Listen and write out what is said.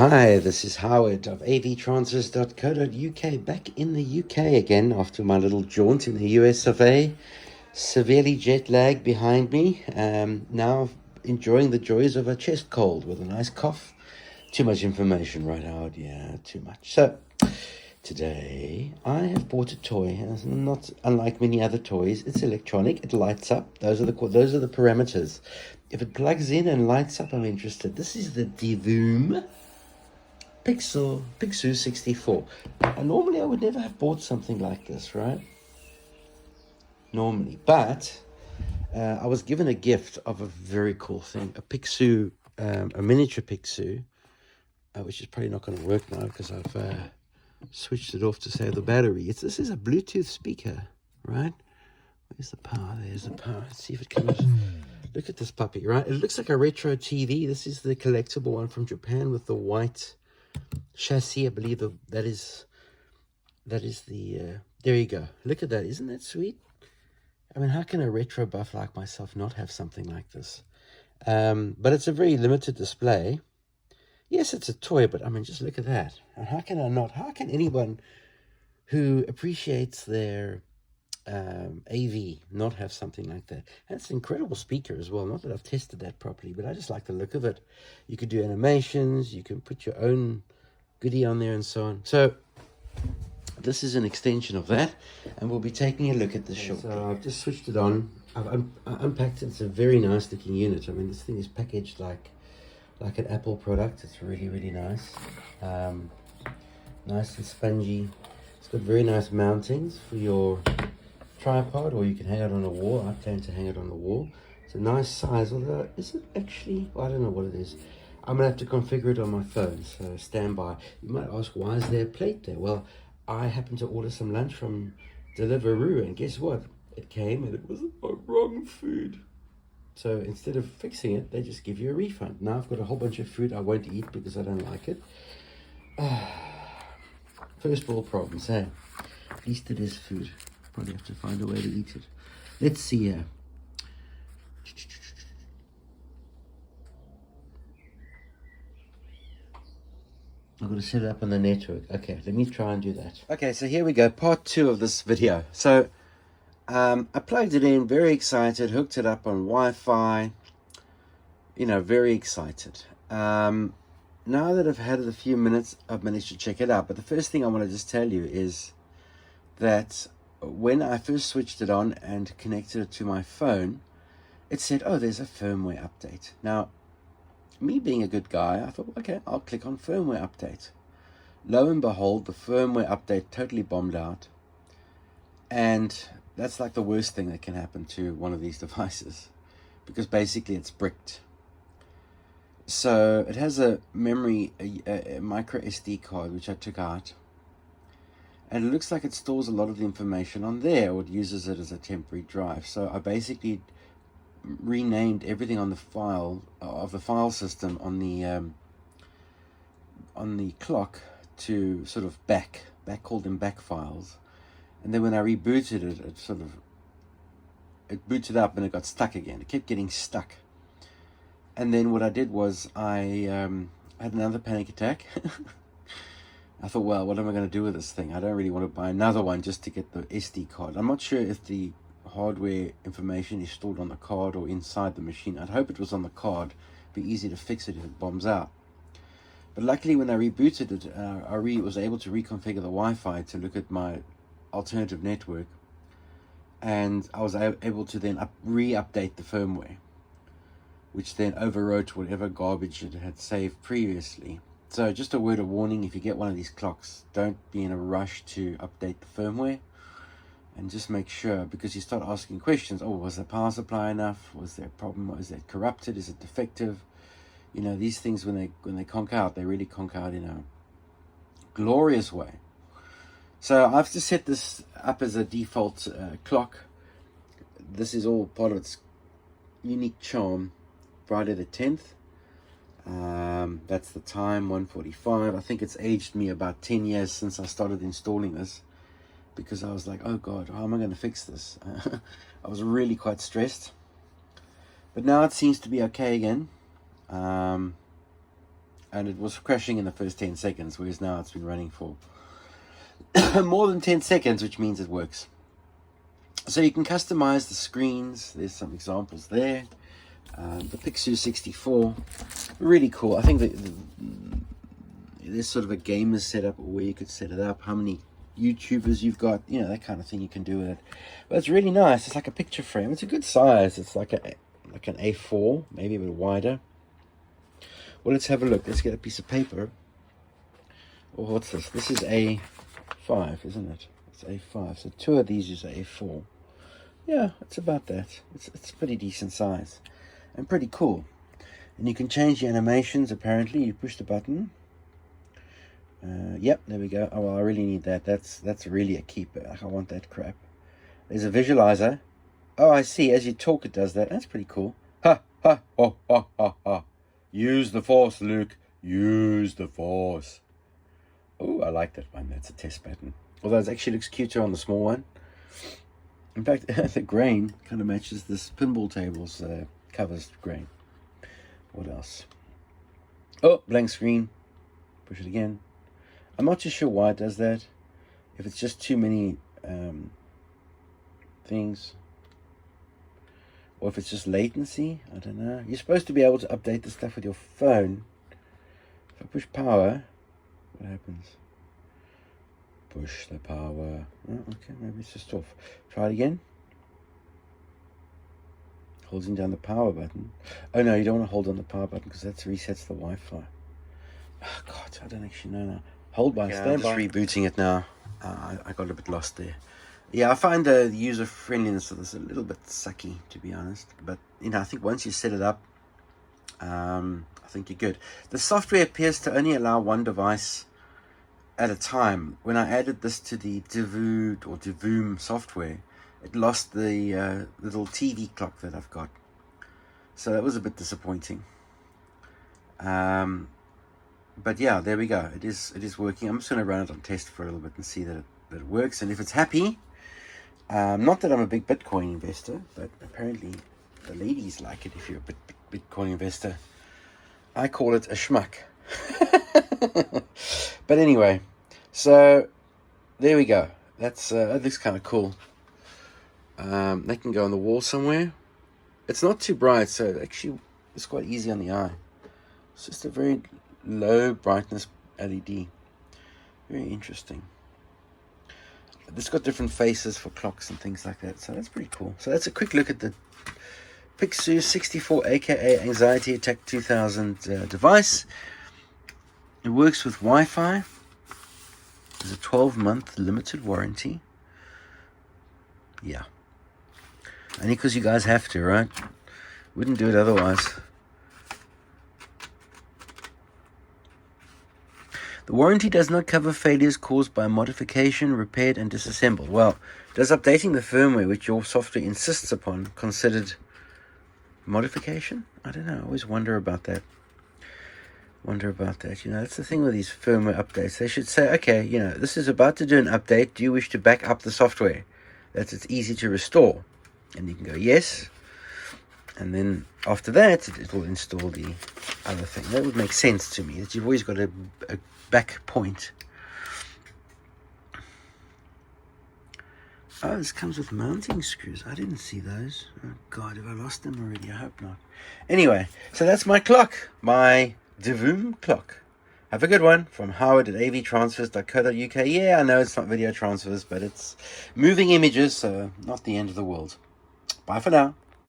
Hi, this is Howard of AVtransfers.co.uk, back in the UK again after my little jaunt in the US of A. Severely jet lagged behind me. Now enjoying the joys of a chest cold with a nice cough. Too much information, right, Howard? Yeah, too much. So, today I have bought a toy. It's not unlike many other toys. It's electronic. It lights up. Those are the parameters. If it plugs in and lights up, I'm interested. This is the Divoom Pixoo 64. And normally I would never have bought something like this, right? Normally, but I was given a gift of a very cool thing, a Pixoo, a miniature Pixoo, which is probably not going to work now because I've switched it off to save the battery. This is a Bluetooth speaker, right? Where's the power? There's the power. Let's see if it comes. Look at this puppy, right? It looks like a retro TV. This is the collectible one from Japan with the white chassis. I believe that is the there you go. Look at that. Isn't that sweet? I mean, how can a retro buff like myself not have something like this? But it's a very limited display. Yes, it's a toy, but I mean, just look at that. And how can I not? How can anyone who appreciates their AV not have something like that? And it's an incredible speaker as well. Not that I've tested that properly, but I just like the look of it. You could do animations. You can put your own goodie on there and so on. So this is an extension of that, and we'll be taking a look at this shortly. So I've just switched it on. I've unpacked it. It's a very nice looking unit. I mean, this thing is packaged like an Apple product. It's really, really nice. Nice and spongy. It's got very nice mountings for your tripod, or you can hang it on a wall. I plan to hang it on the wall. It's a nice size, although is it actually, well, I don't know what it is. I'm gonna have to configure it on my phone, so stand by. You might ask, why is there a plate there? Well, I happened to order some lunch from Deliveroo, and guess what? It came and it was the wrong food. So instead of fixing it, they just give you a refund. Now I've got a whole bunch of food I won't eat because I don't like it. First world problems, hey? At least it is food. Probably have to find a way to eat it. Let's see here. I've got to set it up on the network. Okay, let me try and do that. Okay, so here we go. Part 2 of this video. So I plugged it in, very excited, hooked it up on Wi-Fi. You know, very excited. Now that I've had it a few minutes, I've managed to check it out. But the first thing I want to just tell you is that when I first switched it on and connected it to my phone, it said, oh, there's a firmware update. Now, me being a good guy, I thought, okay, I'll click on firmware update. Lo and behold, the firmware update totally bombed out. And that's like the worst thing that can happen to one of these devices, because basically it's bricked. So it has a memory, a micro SD card, which I took out. And it looks like it stores a lot of the information on there, or it uses it as a temporary drive. So I basically renamed everything on the file of the file system on the clock to sort of back called them back files. And then when I rebooted it, it booted up and it got stuck again. It kept getting stuck. And then what I did was I had another panic attack. I thought, well, what am I going to do with this thing? I don't really want to buy another one just to get the SD card. I'm not sure if the hardware information is stored on the card or inside the machine. I'd hope it was on the card. It'd be easy to fix it if it bombs out. But luckily when I rebooted it, I was able to reconfigure the Wi-Fi to look at my alternative network, and I was able to then re-update the firmware, which then overwrote whatever garbage it had saved previously. So just a word of warning, if you get one of these clocks, don't be in a rush to update the firmware, and just make sure, because you start asking questions. Oh, was the power supply enough? Was there a problem? Is it corrupted? Is it defective? You know, these things, when they conk out, they really conk out in a glorious way. So I've just set this up as a default clock. This is all part of its unique charm. Friday the 10th. That's the time, 1:45. I think it's aged me about 10 years since I started installing this, because I was like, oh God, how am I going to fix this? I was really quite stressed. But now it seems to be okay again. and it was crashing in the first 10 seconds, whereas now it's been running for more than 10 seconds, which means it works. So you can customize the screens. There's some examples there. The Pixoo 64, really cool. I think that there's sort of a gamer setup where you could set it up, how many YouTubers you've got, you know, that kind of thing you can do with it. But it's really nice. It's like a picture frame. It's a good size. It's like an A4, maybe a bit wider. Well, let's have a look. Let's get a piece of paper. Oh, what's this? This is A5, isn't it? It's A5. So 2 of these is A4. Yeah, it's about that. It's pretty decent size and pretty cool. And you can change the animations. Apparently, you push the button. Yep, there we go. Oh, well, I really need that. That's really a keeper. I want that crap. There's a visualizer. Oh, I see. As you talk, it does that. That's pretty cool. Ha ha ha ha ha ha. Use the force, Luke. Use the force. Oh, I like that one. That's a test button. Although it actually looks cuter on the small one. In fact, the grain kind of matches this pinball table's covers grain. What else? Oh, blank screen. Push it again. I'm not too sure why it does that. If it's just too many things. Or if it's just latency. I don't know. You're supposed to be able to update the stuff with your phone. If I push power, what happens? Push the power. Oh, okay, maybe it's just off. Try it again. Holding down the power button. Oh no, you don't want to hold on the power button because that resets the Wi-Fi. Oh God, I don't actually know now. Hold by, stand by. I'm just rebooting it now. I got a bit lost there. Yeah, I find the user friendliness of this a little bit sucky, to be honest. But you know, I think once you set it up, I think you're good. The software appears to only allow one device at a time. When I added this to the Divoom software, it lost the little TV clock that I've got. So that was a bit disappointing. But yeah, there we go. It is working. I'm just going to run it on test for a little bit and see that it works. And if it's happy, not that I'm a big Bitcoin investor, but apparently the ladies like it if you're a Bitcoin investor. I call it a schmuck. But anyway, so there we go. That looks kind of cool. They can go on the wall somewhere. It's not too bright, so actually it's quite easy on the eye. It's just a very low brightness LED. Very interesting. It's got different faces for clocks and things like that, so that's pretty cool. So that's a quick look at the Pixoo 64, aka Anxiety Attack 2000 device. It works with Wi-Fi. There's a 12-month limited warranty. Yeah. Only because you guys have to, right? Wouldn't do it otherwise. The warranty does not cover failures caused by modification, repaired, and disassembled. Well, does updating the firmware, which your software insists upon, considered modification? I don't know. I always wonder about that. You know, that's the thing with these firmware updates. They should say, okay, you know, this is about to do an update. Do you wish to back up the software? That it's easy to restore. And you can go, yes. And then after that, it will install the other thing. That would make sense to me, that you've always got a back point. Oh, this comes with mounting screws. I didn't see those. Oh, God, have I lost them already? I hope not. Anyway, so that's my clock. My Divoom clock. Have a good one. From Howard at AVtransfers.co.uk. Yeah, I know it's not video transfers, but it's moving images, so not the end of the world. Bye for now.